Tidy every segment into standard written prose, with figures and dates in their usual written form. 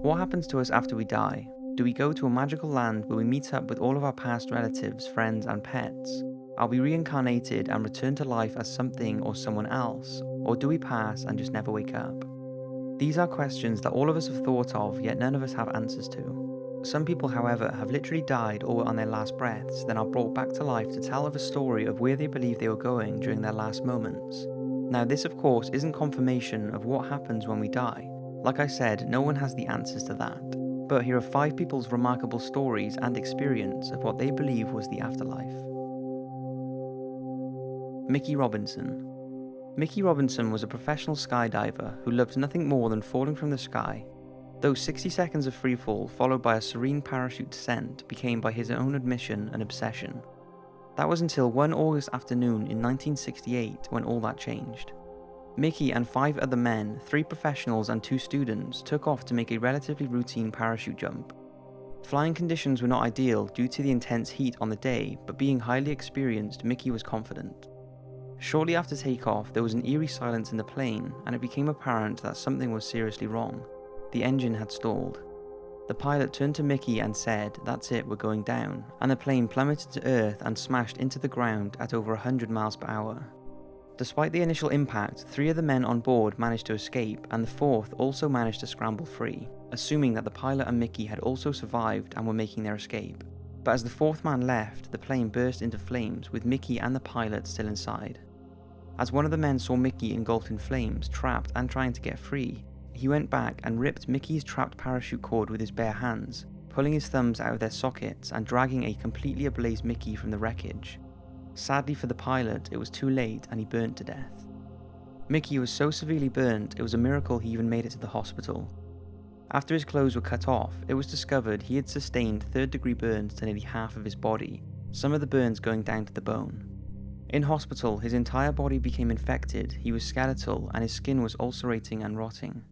What happens to us after we die? Do we go to a magical land where we meet up with all of our past relatives, friends, and pets? Are we reincarnated and return to life as something or someone else? Or do we pass and just never wake up? These are questions that all of us have thought of, yet none of us have answers to. Some people, however, have literally died or were on their last breaths, then are brought back to life to tell of a story of where they believe they were going during their last moments. Now, this of course isn't confirmation of what happens when we die. Like I said, no one has the answers to that. But here are 5 people's remarkable stories and experience of what they believe was the afterlife. Mickey Robinson. Mickey Robinson was a professional skydiver who loved nothing more than falling from the sky. Those 60 seconds of freefall followed by a serene parachute descent became, by his own admission, an obsession. That was until one August afternoon in 1968 when all that changed. Mickey and 5 other men, 3 professionals and 2 students, took off to make a relatively routine parachute jump. Flying conditions were not ideal due to the intense heat on the day, but being highly experienced, Mickey was confident. Shortly after takeoff, there was an eerie silence in the plane, and it became apparent that something was seriously wrong. The engine had stalled. The pilot turned to Mickey and said, "That's it, we're going down," and the plane plummeted to earth and smashed into the ground at over 100 miles per hour. Despite the initial impact, 3 of the men on board managed to escape, and the 4th also managed to scramble free, assuming that the pilot and Mickey had also survived and were making their escape. But as the 4th man left, the plane burst into flames, with Mickey and the pilot still inside. As one of the men saw Mickey engulfed in flames, trapped and trying to get free, he went back and ripped Mickey's trapped parachute cord with his bare hands, pulling his thumbs out of their sockets and dragging a completely ablaze Mickey from the wreckage. Sadly for the pilot, it was too late and he burnt to death. Mickey was so severely burnt, it was a miracle he even made it to the hospital. After his clothes were cut off, it was discovered he had sustained 3rd-degree burns to nearly half of his body, some of the burns going down to the bone. In hospital, his entire body became infected, he was skeletal, and his skin was ulcerating and rotting.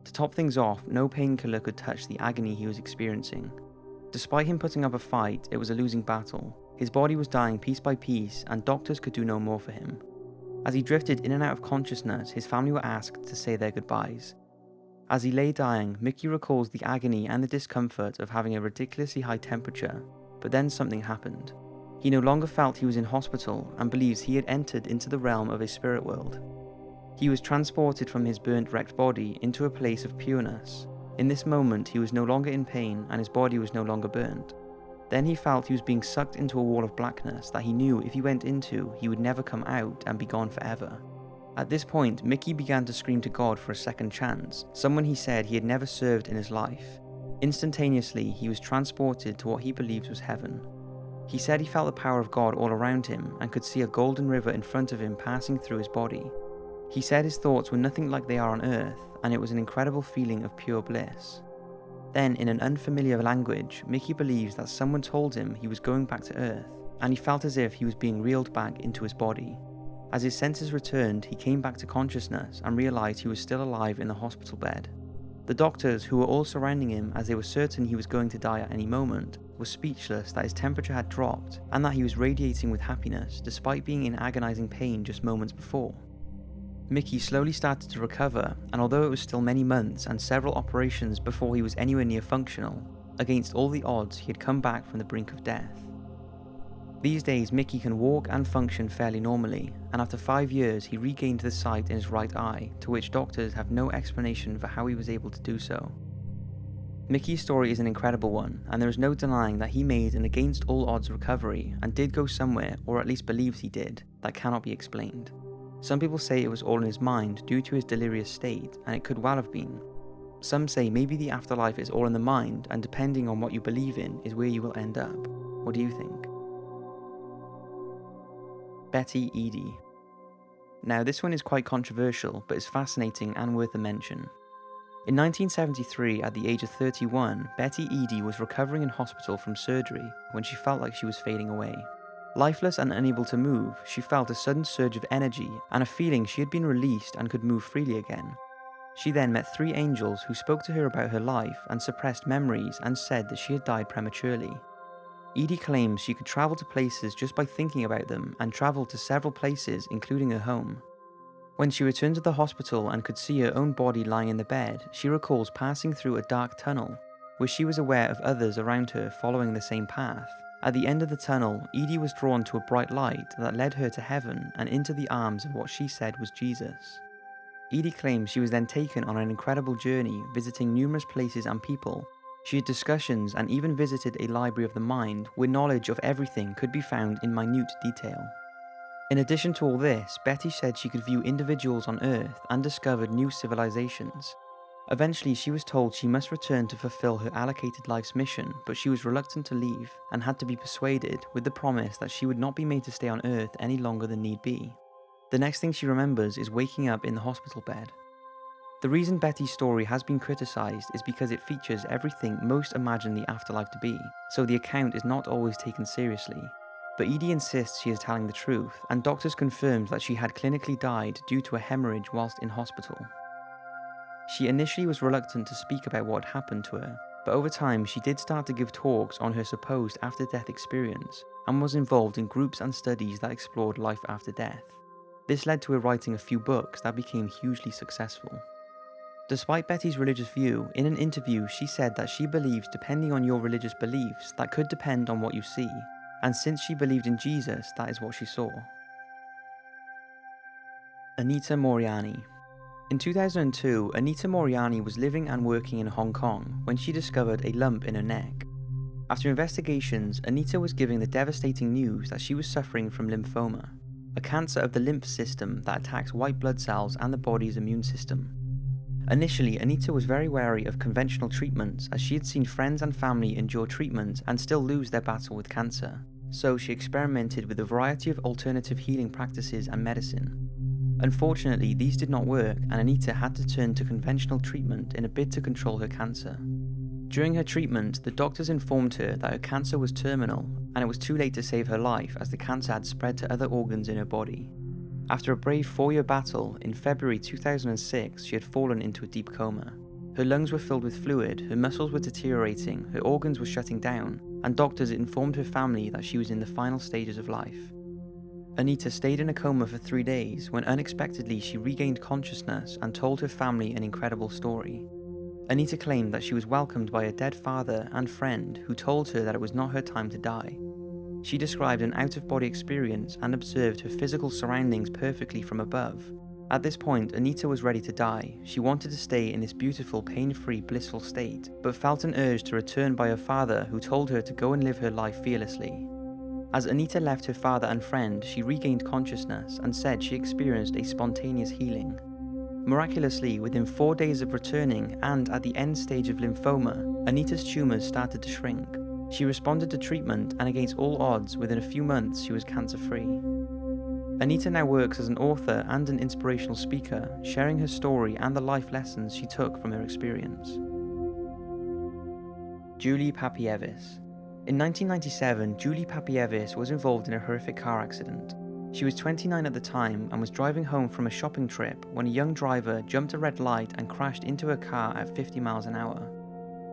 To top things off, no painkiller could touch the agony he was experiencing. Despite him putting up a fight, it was a losing battle. His body was dying piece by piece, and doctors could do no more for him. As he drifted in and out of consciousness, his family were asked to say their goodbyes. As he lay dying, Mickey recalls the agony and the discomfort of having a ridiculously high temperature, but then something happened. He no longer felt he was in hospital and believes he had entered into the realm of a spirit world. He was transported from his burnt, wrecked body into a place of pureness. In this moment, he was no longer in pain and his body was no longer burnt. Then he felt he was being sucked into a wall of blackness that he knew if he went into, he would never come out and be gone forever. At this point, Mickey began to scream to God for a second chance, someone he said he had never served in his life. Instantaneously, he was transported to what he believed was heaven. He said he felt the power of God all around him and could see a golden river in front of him passing through his body. He said his thoughts were nothing like they are on earth, and it was an incredible feeling of pure bliss. Then, in an unfamiliar language, Mickey believes that someone told him he was going back to earth, and he felt as if he was being reeled back into his body. As his senses returned, he came back to consciousness and realized he was still alive in the hospital bed. The doctors, who were all surrounding him as they were certain he was going to die at any moment, were speechless that his temperature had dropped and that he was radiating with happiness despite being in agonizing pain just moments before. Mickey slowly started to recover, and although it was still many months and several operations before he was anywhere near functional, against all the odds he had come back from the brink of death. These days Mickey can walk and function fairly normally, and after 5 years he regained the sight in his right eye, to which doctors have no explanation for how he was able to do so. Mickey's story is an incredible one, and there is no denying that he made an against all odds recovery and did go somewhere, or at least believes he did, that cannot be explained. Some people say it was all in his mind due to his delirious state, and it could well have been. Some say maybe the afterlife is all in the mind, and depending on what you believe in is where you will end up. What do you think? Betty Eadie. Now this one is quite controversial, but is fascinating and worth a mention. In 1973, at the age of 31, Betty Eadie was recovering in hospital from surgery when she felt like she was fading away. Lifeless and unable to move, she felt a sudden surge of energy and a feeling she had been released and could move freely again. She then met 3 angels who spoke to her about her life and suppressed memories and said that she had died prematurely. Eadie claims she could travel to places just by thinking about them and traveled to several places, including her home. When she returned to the hospital and could see her own body lying in the bed, she recalls passing through a dark tunnel, where she was aware of others around her following the same path. At the end of the tunnel, Eadie was drawn to a bright light that led her to heaven and into the arms of what she said was Jesus. Eadie claims she was then taken on an incredible journey, visiting numerous places and people. She had discussions and even visited a library of the mind where knowledge of everything could be found in minute detail. In addition to all this, Betty said she could view individuals on Earth and discovered new civilizations. Eventually, she was told she must return to fulfill her allocated life's mission, but she was reluctant to leave and had to be persuaded with the promise that she would not be made to stay on Earth any longer than need be. The next thing she remembers is waking up in the hospital bed. The reason Betty's story has been criticised is because it features everything most imagine the afterlife to be, so the account is not always taken seriously. But Eadie insists she is telling the truth, and doctors confirmed that she had clinically died due to a hemorrhage whilst in hospital. She initially was reluctant to speak about what happened to her, but over time she did start to give talks on her supposed after-death experience, and was involved in groups and studies that explored life after death. This led to her writing a few books that became hugely successful. Despite Betty's religious view, in an interview she said that she believes depending on your religious beliefs, that could depend on what you see, and since she believed in Jesus, that is what she saw. Anita Moore. In 2002, Anita Moore was living and working in Hong Kong when she discovered a lump in her neck. After investigations, Anita was given the devastating news that she was suffering from lymphoma, a cancer of the lymph system that attacks white blood cells and the body's immune system. Initially, Anita was very wary of conventional treatments as she had seen friends and family endure treatment and still lose their battle with cancer, so she experimented with a variety of alternative healing practices and medicine. Unfortunately, these did not work and Anita had to turn to conventional treatment in a bid to control her cancer. During her treatment, the doctors informed her that her cancer was terminal and it was too late to save her life as the cancer had spread to other organs in her body. After a brave 4-year battle, in February 2006 she had fallen into a deep coma. Her lungs were filled with fluid, her muscles were deteriorating, her organs were shutting down, and doctors informed her family that she was in the final stages of life. Anita stayed in a coma for 3 days when unexpectedly she regained consciousness and told her family an incredible story. Anita claimed that she was welcomed by a dead father and friend who told her that it was not her time to die. She described an out-of-body experience and observed her physical surroundings perfectly from above. At this point, Anita was ready to die. She wanted to stay in this beautiful, pain-free, blissful state, but felt an urge to return by her father who told her to go and live her life fearlessly. As Anita left her father and friend, she regained consciousness and said she experienced a spontaneous healing. Miraculously, within 4 days of returning and at the end stage of lymphoma, Anita's tumours started to shrink. She responded to treatment and against all odds, within a few months she was cancer-free. Anita now works as an author and an inspirational speaker, sharing her story and the life lessons she took from her experience. Julie Papi. In 1997, Julie Papi was involved in a horrific car accident. She was 29 at the time and was driving home from a shopping trip when a young driver jumped a red light and crashed into her car at 50 miles an hour.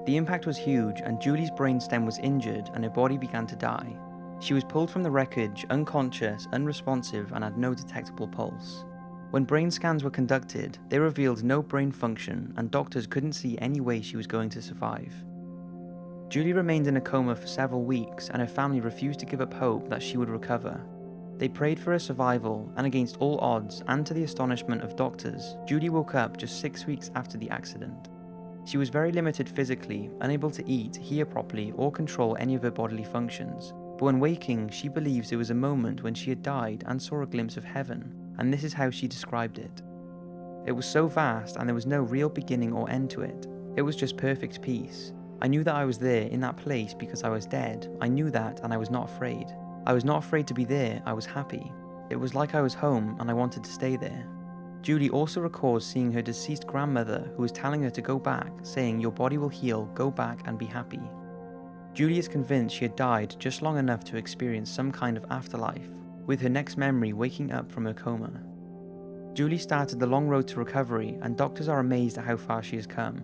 The impact was huge and Julie's brainstem was injured and her body began to die. She was pulled from the wreckage, unconscious, unresponsive, and had no detectable pulse. When brain scans were conducted, they revealed no brain function and doctors couldn't see any way she was going to survive. Julie remained in a coma for several weeks and her family refused to give up hope that she would recover. They prayed for her survival, and against all odds and to the astonishment of doctors, Julie woke up just 6 weeks after the accident. She was very limited physically, unable to eat, hear properly, or control any of her bodily functions. But when waking, she believes it was a moment when she had died and saw a glimpse of heaven, and this is how she described it. It was so vast and there was no real beginning or end to it. It was just perfect peace. I knew that I was there in that place because I was dead. I knew that and I was not afraid. I was not afraid to be there, I was happy. It was like I was home and I wanted to stay there. Julie also recalls seeing her deceased grandmother who was telling her to go back, saying, "Your body will heal, go back and be happy." Julie is convinced she had died just long enough to experience some kind of afterlife, with her next memory waking up from her coma. Julie started the long road to recovery and doctors are amazed at how far she has come.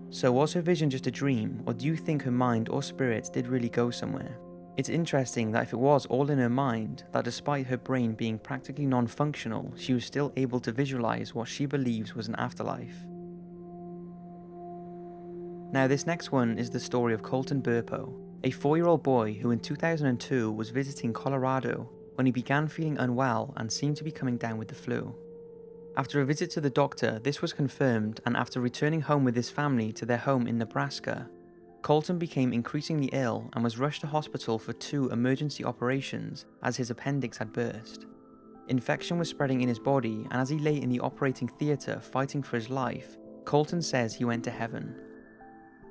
So was her vision just a dream, or do you think her mind or spirit did really go somewhere? It's interesting that if it was all in her mind, that despite her brain being practically non-functional, she was still able to visualize what she believes was an afterlife. Now this next one is the story of Colton Burpo, a 4-year-old boy who in 2002 was visiting Colorado when he began feeling unwell and seemed to be coming down with the flu. After a visit to the doctor, this was confirmed, and after returning home with his family to their home in Nebraska, Colton became increasingly ill and was rushed to hospital for 2 emergency operations as his appendix had burst. Infection was spreading in his body, and as he lay in the operating theatre fighting for his life, Colton says he went to heaven.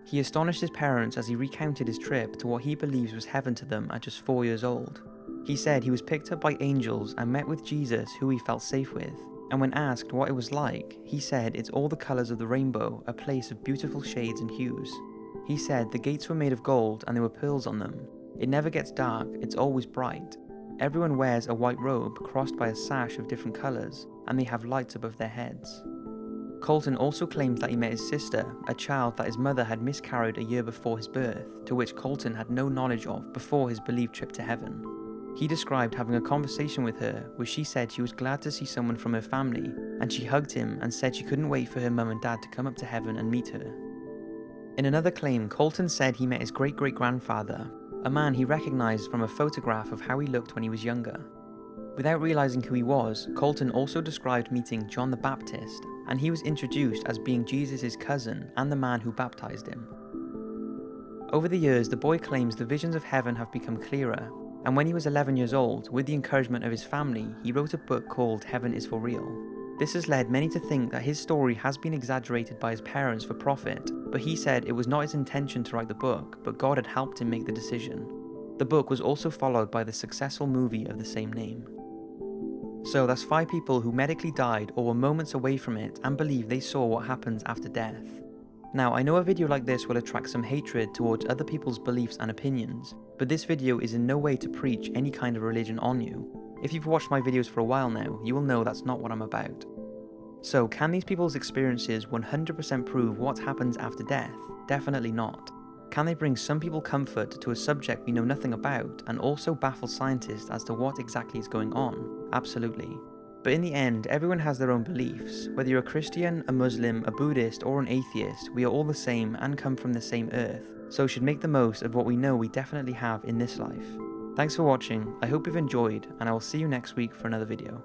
He astonished his parents as he recounted his trip to what he believes was heaven to them at just 4 years old. He said he was picked up by angels and met with Jesus, who he felt safe with, and when asked what it was like, he said it's all the colours of the rainbow, a place of beautiful shades and hues. He said the gates were made of gold and there were pearls on them. It never gets dark, it's always bright. Everyone wears a white robe crossed by a sash of different colours, and they have lights above their heads. Colton also claims that he met his sister, a child that his mother had miscarried a year before his birth, to which Colton had no knowledge of before his believed trip to heaven. He described having a conversation with her where she said she was glad to see someone from her family, and she hugged him and said she couldn't wait for her mum and dad to come up to heaven and meet her. In another claim, Colton said he met his great-great-grandfather, a man he recognised from a photograph of how he looked when he was younger. Without realising who he was, Colton also described meeting John the Baptist, and he was introduced as being Jesus' cousin and the man who baptized him. Over the years, the boy claims the visions of heaven have become clearer, and when he was 11 years old, with the encouragement of his family, he wrote a book called Heaven is for Real. This has led many to think that his story has been exaggerated by his parents for profit, but he said it was not his intention to write the book, but God had helped him make the decision. The book was also followed by the successful movie of the same name. So that's 5 people who medically died or were moments away from it and believe they saw what happens after death. Now, I know a video like this will attract some hatred towards other people's beliefs and opinions, but this video is in no way to preach any kind of religion on you. If you've watched my videos for a while now, you will know that's not what I'm about. So, can these people's experiences 100% prove what happens after death? Definitely not. Can they bring some people comfort to a subject we know nothing about and also baffle scientists as to what exactly is going on? Absolutely. But in the end, everyone has their own beliefs. Whether you're a Christian, a Muslim, a Buddhist, or an atheist, we are all the same and come from the same earth, so should make the most of what we know we definitely have in this life. Thanks for watching, I hope you've enjoyed, and I will see you next week for another video.